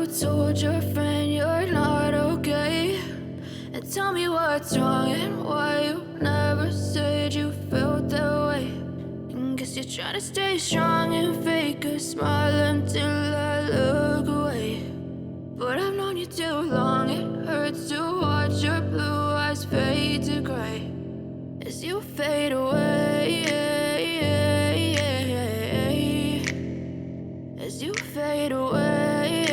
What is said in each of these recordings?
told your friend you're not okay? And tell me what's wrong and why you never said you felt that way. And guess you're trying to stay strong and fake a smile until I look away. But I've known you too long, it hurts to watch your blue eyes fade to gray as you fade away, as you fade away.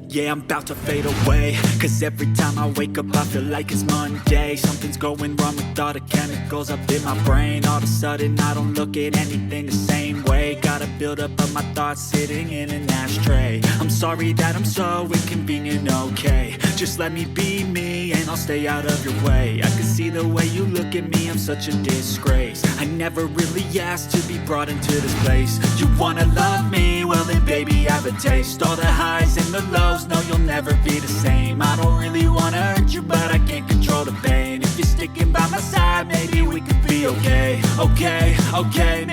Yeah, I'm about to fade away, cause every time I wake up I feel like it's Monday. Something's going wrong with all the chemicals up in my brain. All of a sudden I don't look at anything the same way. Gotta build up of my thoughts sitting in an ashtray. I'm sorry that I'm so inconvenient, okay? Just let me be me and I'll stay out of your way. I can see the way you look at me, I'm such a disgrace. I never really asked to be brought into this place. You wanna love me? Well then baby have a taste. All the highs and the lows, no you'll never be the same. I don't really wanna hurt you but I can't control the pain. If you're sticking by my side maybe we could be okay. Okay, okay,